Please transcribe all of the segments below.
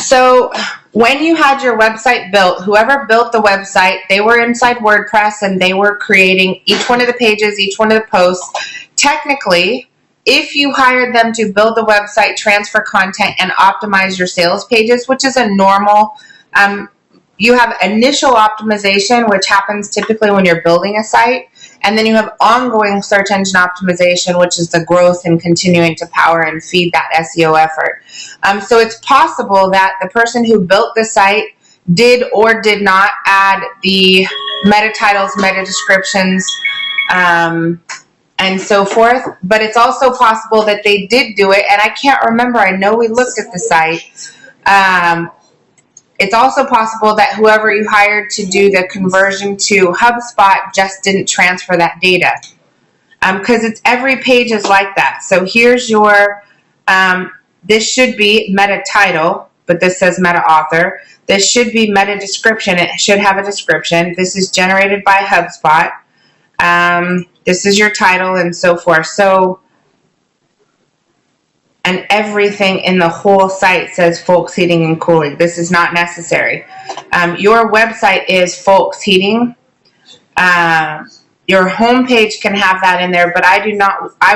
So when you had your website built, whoever built the website, they were inside WordPress and they were creating each one of the pages, each one of the posts. Technically, if you hired them to build the website, transfer content, and optimize your sales pages, which is a normal, you have initial optimization, which happens typically when you're building a site, and then you have ongoing search engine optimization, which is the growth and continuing to power and feed that SEO effort. So it's possible that the person who built the site did or did not add the meta titles, meta descriptions, and so forth. But it's also possible that they did do it, and I can't remember. I know we looked at the site. It's also possible that whoever you hired to do the conversion to HubSpot just didn't transfer that data. Because it's every page is like that. So here's your, this should be meta title, but this says meta author. This should be meta description. It should have a description. This is generated by HubSpot. This is your title and so forth. So, and everything in the whole site says Folks Heating and Cooling. This is not necessary. Your website is Folks Heating. Your homepage can have that in there, but I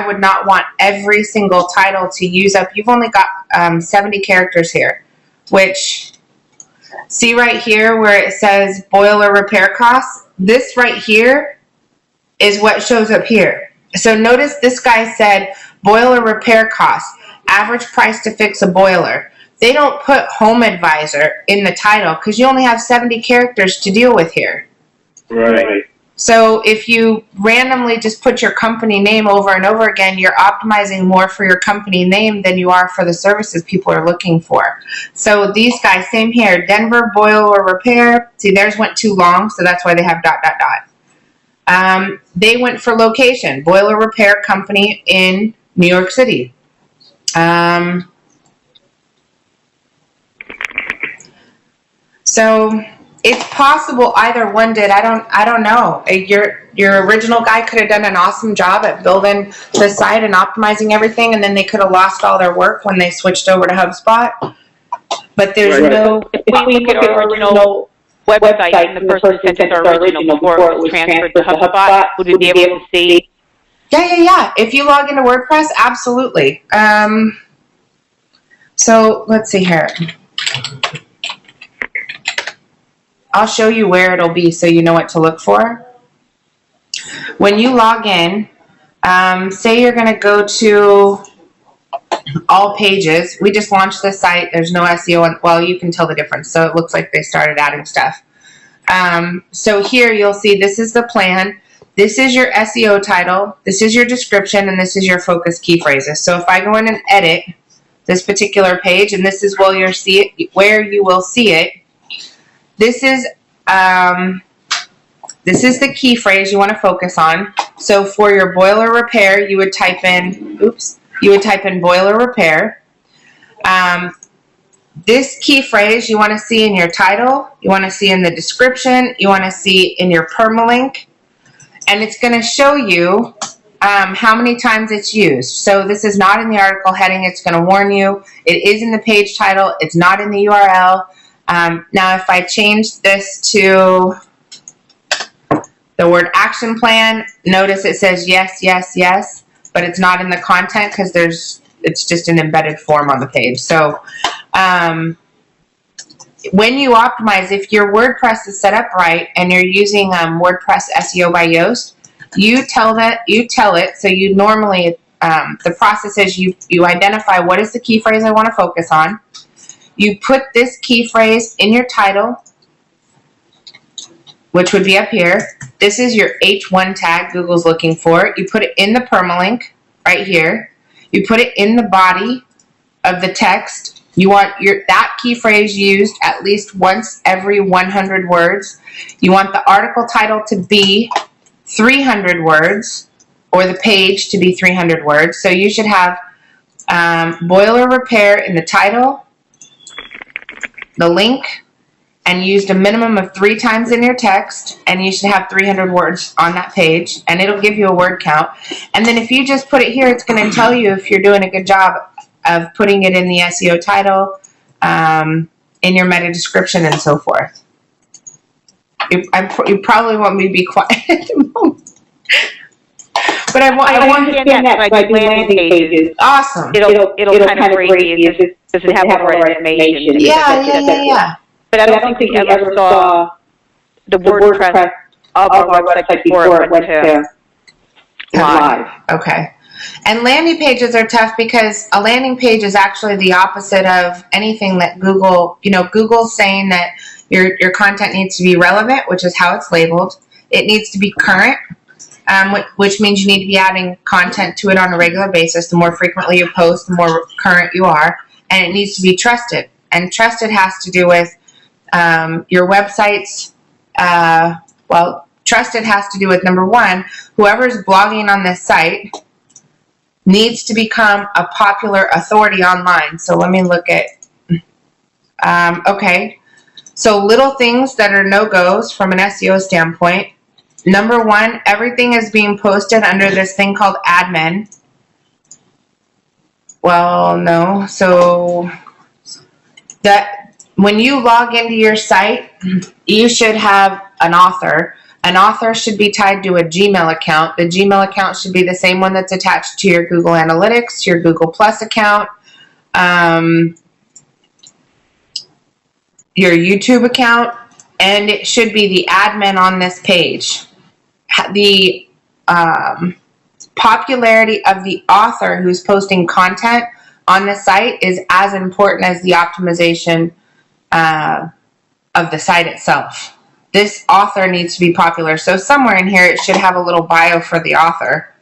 would not want every single title to use up. You've only got 70 characters here, which, see right here where it says boiler repair costs? This right here is what shows up here. So notice this guy said boiler repair costs. Average price to fix a boiler. They don't put home advisor in the title because you only have 70 characters to deal with here. Right. So if you randomly just put your company name over and over again, you're optimizing more for your company name than you are for the services people are looking for. So these guys, same here, Denver boiler repair. See, theirs went too long, so that's why they have ... They went for location, boiler repair company in New York City. So it's possible either one did. I don't know. Your original guy could have done an awesome job at building the site and optimizing everything, and then they could have lost all their work when they switched over to HubSpot. But there's no. If we look at our original website and the person sent us our original before it was transferred to HubSpot, would we be able to see? Yeah. If you log into WordPress, absolutely. So let's see here. I'll show you where it'll be so you know what to look for. When you log in, say you're going to go to all pages. We just launched the site. There's no SEO. Well, you can tell the difference. So it looks like they started adding stuff. So here you'll see this is the plan. This is your SEO title, this is your description, and this is your focus key phrases. So if I go in and edit this particular page, and this is where you will see it, this is the key phrase you want to focus on. So for your boiler repair, you would type in, boiler repair. This key phrase you want to see in your title, you want to see in the description, you want to see in your permalink. And it's going to show you how many times it's used. So this is not in the article heading. It's going to warn you. It is in the page title. It's not in the URL. Now, if I change this to the word action plan, notice it says yes, yes, yes, but it's not in the content because it's just an embedded form on the page. So when you optimize, if your WordPress is set up right and you're using WordPress SEO by Yoast, you tell it. So you normally, the process is you identify what is the key phrase I want to focus on. You put this key phrase in your title, which would be up here. This is your H1 tag Google's looking for. You put it in the permalink right here. You put it in the body of the text. You want that key phrase used at least once every 100 words. You want the article title to be 300 words or the page to be 300 words. So you should have boiler repair in the title, the link, and used a minimum of 3 times in your text, and you should have 300 words on that page, and it'll give you a word count. And then if you just put it here, it's going to tell you if you're doing a good job of putting it in the SEO title, in your meta description and so forth. You probably want me to be quiet at the moment. But I want to understand that, so I do landing pages. Awesome. It'll kind of grade you. Does it have all the right information? Yeah. But I don't think we ever saw the WordPress of our website before it went to live. Okay. And landing pages are tough because a landing page is actually the opposite of anything that Google, Google's saying that your content needs to be relevant, which is how it's labeled. It needs to be current, which means you need to be adding content to it on a regular basis. The more frequently you post, the more current you are. And it needs to be trusted. And trusted has to do with your website's, trusted has to do with, number one, whoever's blogging on this site needs to become a popular authority online. So let me look at, okay. So little things that are no-goes from an SEO standpoint. Number one, everything is being posted under this thing called admin. Well, no. So that when you log into your site, you should have an author. An author should be tied to a Gmail account. The Gmail account should be the same one that's attached to your Google Analytics, your Google Plus account, your YouTube account, and it should be the admin on this page. The popularity of the author who's posting content on the site is as important as the optimization of the site itself. This author needs to be popular. So somewhere in here, it should have a little bio for the author.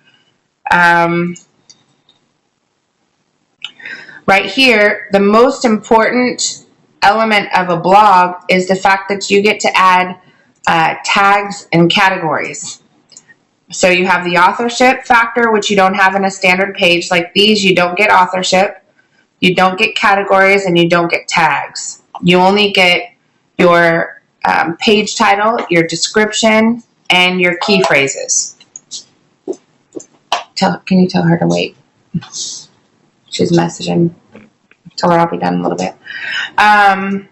Right here, the most important element of a blog is the fact that you get to add tags and categories. So you have the authorship factor, which you don't have in a standard page like these. You don't get authorship, you don't get categories, and you don't get tags. You only get your page title, your description, and your key phrases. Can you tell her to wait? She's messaging. Tell her I'll be done in a little bit. I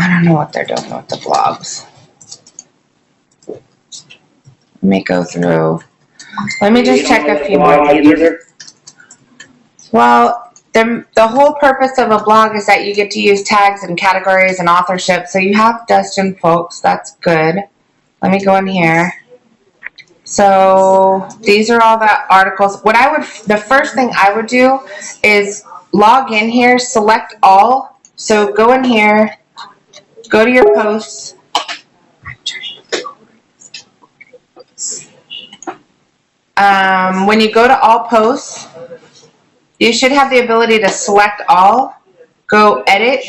don't know what they're doing with the blogs. Let me go through. Let me just check a few more things. Well, the whole purpose of a blog is that you get to use tags and categories and authorship. So you have Dustin Folks. That's good. Let me go in here. So these are all the articles. The first thing I would do is log in here, select all. So go in here, go to your posts. When you go to all posts, you should have the ability to select all, go edit,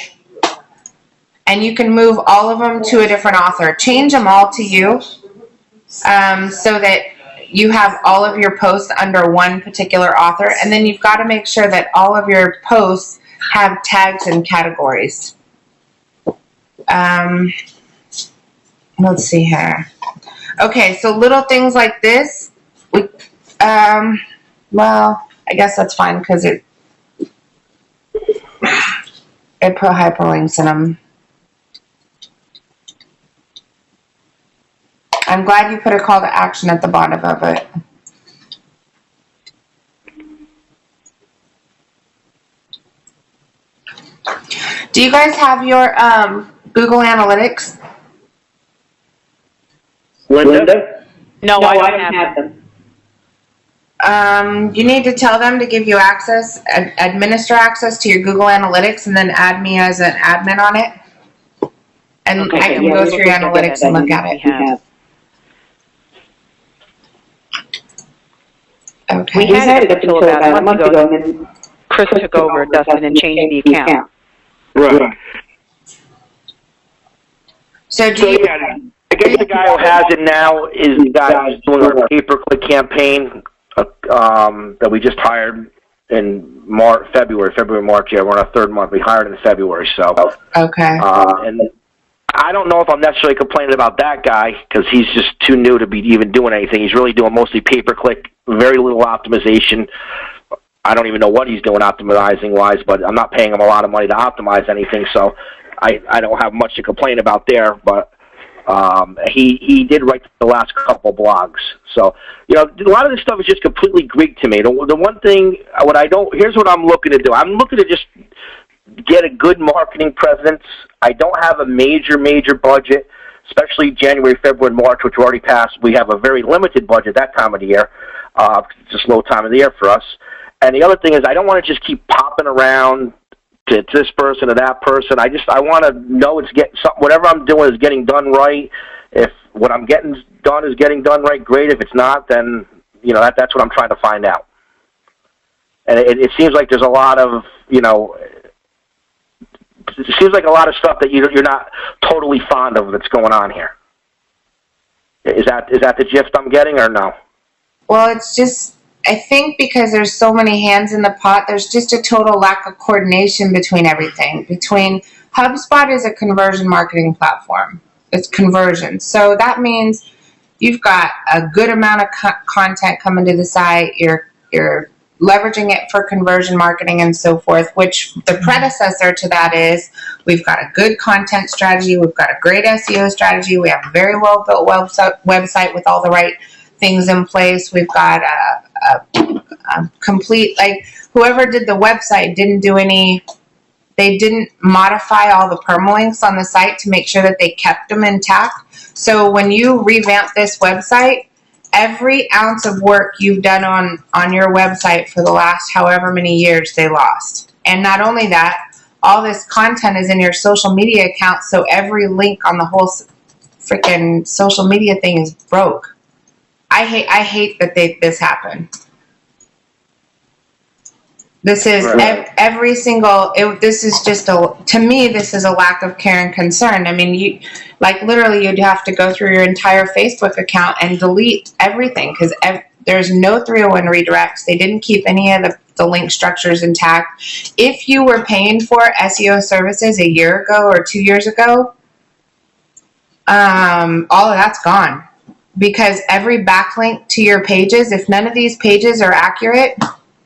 and you can move all of them to a different author. Change them all to you so that you have all of your posts under one particular author. And then you've got to make sure that all of your posts have tags and categories. Let's see here. Okay, so little things like this, well, I guess that's fine because it put hyperlinks in them. I'm glad you put a call to action at the bottom of it. Do you guys have your Google Analytics? Linda? No, I don't have them. You need to tell them to give you access, administer access to your Google Analytics, and then add me as an admin on it. And okay, I can go through your analytics and look at it. Okay. We had it until about a month ago, and then Chris took over, Dustin, and changed the account. Right. So I guess the guy who has it now is the guy who's doing our pay-per-click campaign that we just hired in February, March. Yeah, we're on our third month. We hired in February, so. Okay. And I don't know if I'm necessarily complaining about that guy because he's just too new to be even doing anything. He's really doing mostly pay-per-click, very little optimization. I don't even know what he's doing optimizing-wise, but I'm not paying him a lot of money to optimize anything, so I don't have much to complain about there. But he did write the last couple blogs. So, you know, a lot of this stuff is just completely Greek to me. The one thing, here's what I'm looking to do. I'm looking to just get a good marketing presence. I don't have a major budget, especially January, February, March, which we already passed. We have a very limited budget that time of the year. It's a slow time of the year for us. And the other thing is I don't want to just keep popping around to this person or that person. I want to know whatever I'm doing is getting done right. If what I'm getting done is getting done right, great. If it's not, then, you know, that's what I'm trying to find out. And it seems like there's a lot of, you know, it seems like a lot of stuff that you're not totally fond of that's going on here. Is that the gist I'm getting, or no? Well, it's just, I think because there's so many hands in the pot, there's just a total lack of coordination between everything. HubSpot is a conversion marketing platform. It's conversion. So that means you've got a good amount of content coming to the site. You're leveraging it for conversion marketing and so forth, which the predecessor to that is we've got a good content strategy. We've got a great SEO strategy. We have a very well built website with all the right things in place. We've got a complete, like, whoever did the website they didn't modify all the permalinks on the site to make sure that they kept them intact. So when you revamp this website, every ounce of work you've done on your website for the last however many years, they lost. And not only that, all this content is in your social media account, so every link on the whole freaking social media thing is broke. I hate that this happened. This is every single. This is just to me. This is a lack of care and concern. I mean, literally, you'd have to go through your entire Facebook account and delete everything because there's no 301 redirects. They didn't keep any of the link structures intact. If you were paying for SEO services a year ago or 2 years ago, all of that's gone because every backlink to your pages, if none of these pages are accurate,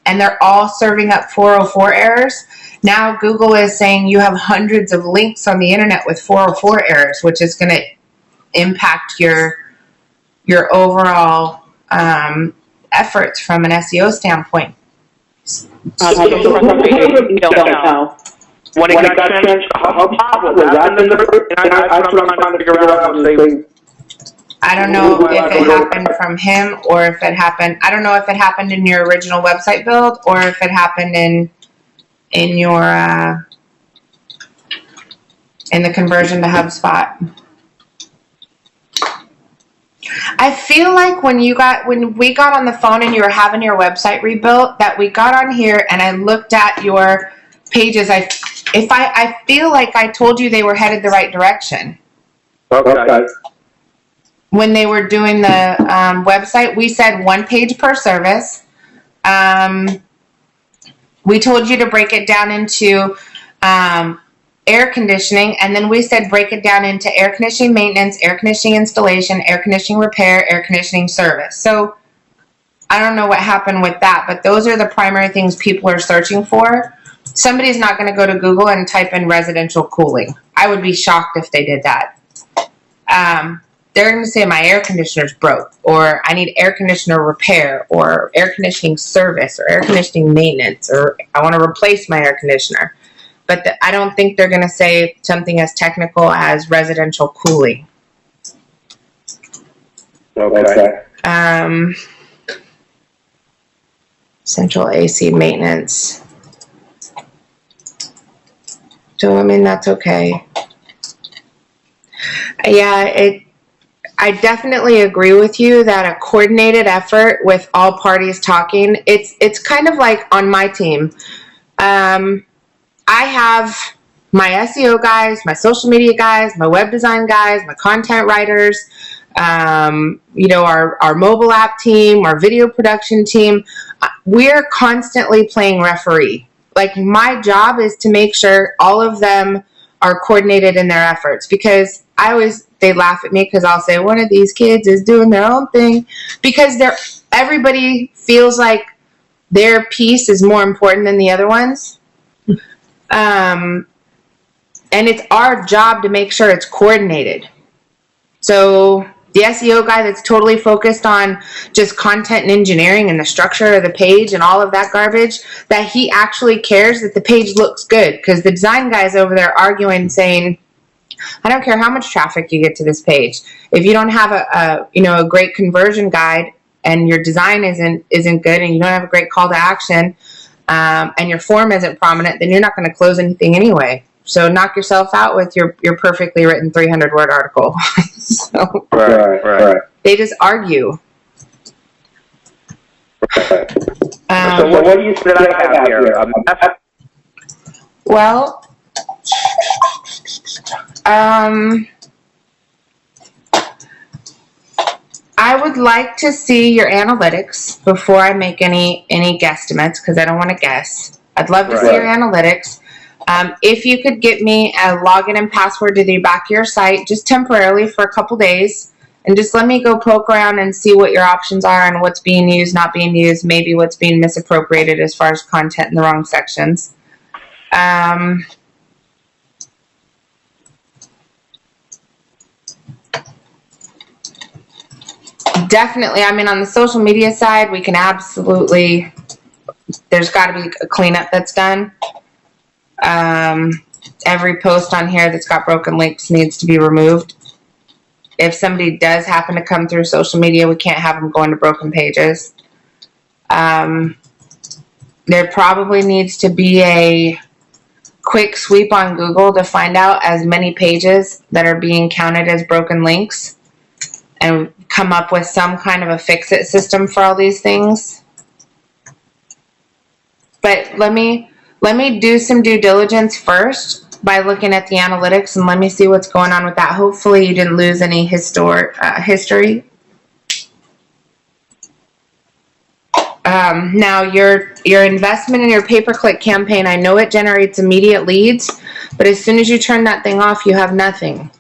and they're all serving up 404 errors. Now Google is saying you have hundreds of links on the internet with 404 errors, which is going to impact your overall efforts from an SEO standpoint. Don't know. When it got changed, was that in the? That's what I'm trying to figure out. I don't know if it happened from him or if it happened. I don't know if it happened in your original website build or if it happened in your in the conversion to HubSpot. I feel like when we got on the phone and you were having your website rebuilt, that we got on here and I looked at your pages. I feel like I told you they were headed the right direction. Okay. When they were doing the website, we said 1 page per service. We told you to break it down into air conditioning, and then we said break it down into air conditioning maintenance, air conditioning installation, air conditioning repair, air conditioning service. So I don't know what happened with that, but those are the primary things people are searching for. Somebody's not going to go to Google and type in residential cooling. I would be shocked if they did that. They're going to say my air conditioner's broke, or I need air conditioner repair, or air conditioning service, or air conditioning maintenance, or I want to replace my air conditioner. But I don't think they're going to say something as technical as residential cooling. Okay. Central AC maintenance. So, I mean, that's okay. Yeah, I definitely agree with you that a coordinated effort with all parties talking, it's kind of like on my team. I have my SEO guys, my social media guys, my web design guys, my content writers, our mobile app team, our video production team. We're constantly playing referee. Like, my job is to make sure all of them are coordinated in their efforts. Because they laugh at me because I'll say one of these kids is doing their own thing, because everybody feels like their piece is more important than the other ones. And it's our job to make sure it's coordinated. So the SEO guy that's totally focused on just content and engineering and the structure of the page and all of that garbage, that he actually cares that the page looks good, because the design guy's over there arguing, saying, I don't care how much traffic you get to this page. If you don't have a great conversion guide, and your design isn't good, and you don't have a great call to action, and your form isn't prominent, then you're not going to close anything anyway. So knock yourself out with your perfectly written 300-word article. So Right. they just argue. So what do you say I have here? Well, I would like to see your analytics before I make any guesstimates, because I don't want to guess. I'd love to see your analytics. If you could get me a login and password to the back of your site, just temporarily for a couple days, and just let me go poke around and see what your options are and what's being used, not being used, maybe what's being misappropriated as far as content in the wrong sections. Definitely, I mean, on the social media side, we can absolutely, there's got to be a cleanup that's done. Every post on here that's got broken links needs to be removed. If somebody does happen to come through social media, we can't have them going to broken pages. There probably needs to be a quick sweep on Google to find out as many pages that are being counted as broken links, and come up with some kind of a fix-it system for all these things. But let me do some due diligence first by looking at the analytics, and let me see what's going on with that. Hopefully you didn't lose any history. Now your investment in your pay-per-click campaign, I know it generates immediate leads, but as soon as you turn that thing off, you have nothing.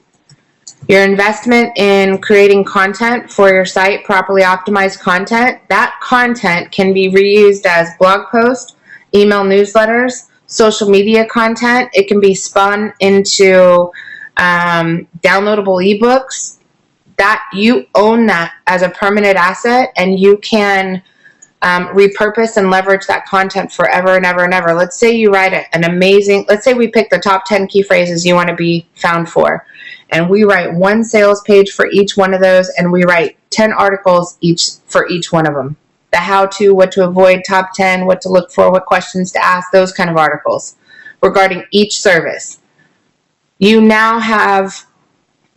Your investment in creating content for your site, properly optimized content, that content can be reused as blog posts, email newsletters, social media content. It can be spun into downloadable ebooks. That you own that as a permanent asset, and you can repurpose and leverage that content forever and ever and ever. Let's say you write let's say we pick the top 10 key phrases you want to be found for, and we write one sales page for each one of those, and we write 10 articles for each one of them. The how-to, what to avoid, top 10, what to look for, what questions to ask, those kind of articles regarding each service. You now have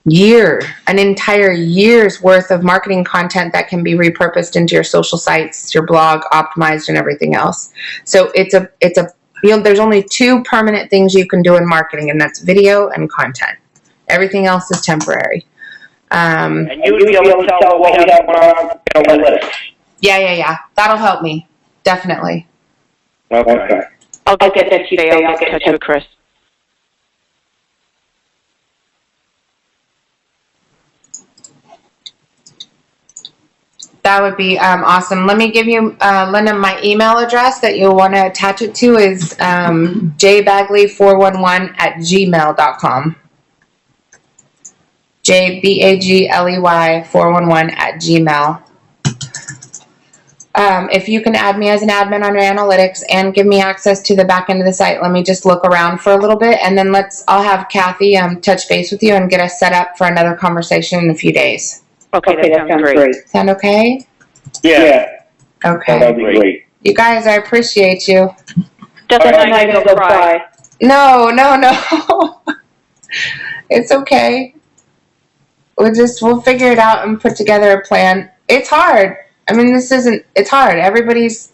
an entire year's worth of marketing content that can be repurposed into your social sites, your blog, optimized, and everything else. So there's only two permanent things you can do in marketing, and that's video and content. Everything else is temporary. And you'd be able to tell what we have on our analytics. Yeah. That'll help me. Definitely. Okay. I'll get that to you today. I'll get in touch with Chris. That would be awesome. Let me give you, Linda, my email address that you'll want to attach it to is jbagley411@gmail.com. jbagley411@gmail. If you can add me as an admin on your analytics and give me access to the back end of the site, let me just look around for a little bit, and then I'll have Kathy touch base with you and get us set up for another conversation in a few days. Okay, that sounds great. Sound okay? Yeah. Okay. That'd be great. You guys, I appreciate you. Just a night to go cry. No. It's okay. We'll figure it out and put together a plan. It's hard. I mean, it's hard. Everybody's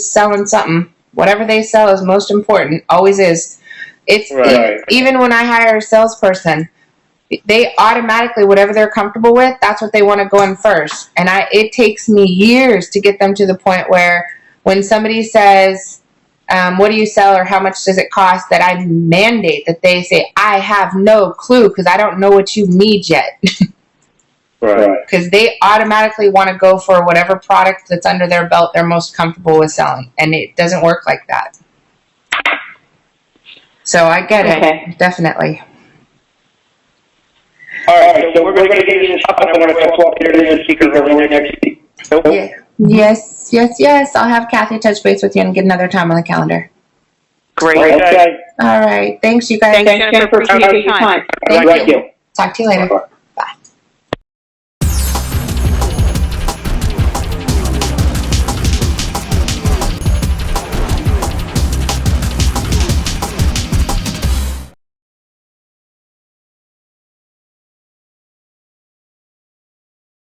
selling something. Whatever they sell is most important. Always is. Even when I hire a salesperson, they automatically, whatever they're comfortable with, that's what they want to go in first. And it takes me years to get them to the point where when somebody says, what do you sell or how much does it cost, that I mandate that they say, I have no clue because I don't know what you need yet. Right. Because they automatically want to go for whatever product that's under their belt they're most comfortable with selling. And it doesn't work like that. So I get it. Definitely. All right, so we're going to get you this up, and I'm going to talk to the speaker early next week. Yeah. Yes. I'll have Kathy touch base with you and get another time on the calendar. Great. Okay. All right. Thanks, you guys. Thanks, Jennifer. Appreciate your time. Thank you. Talk to you later. Bye-bye.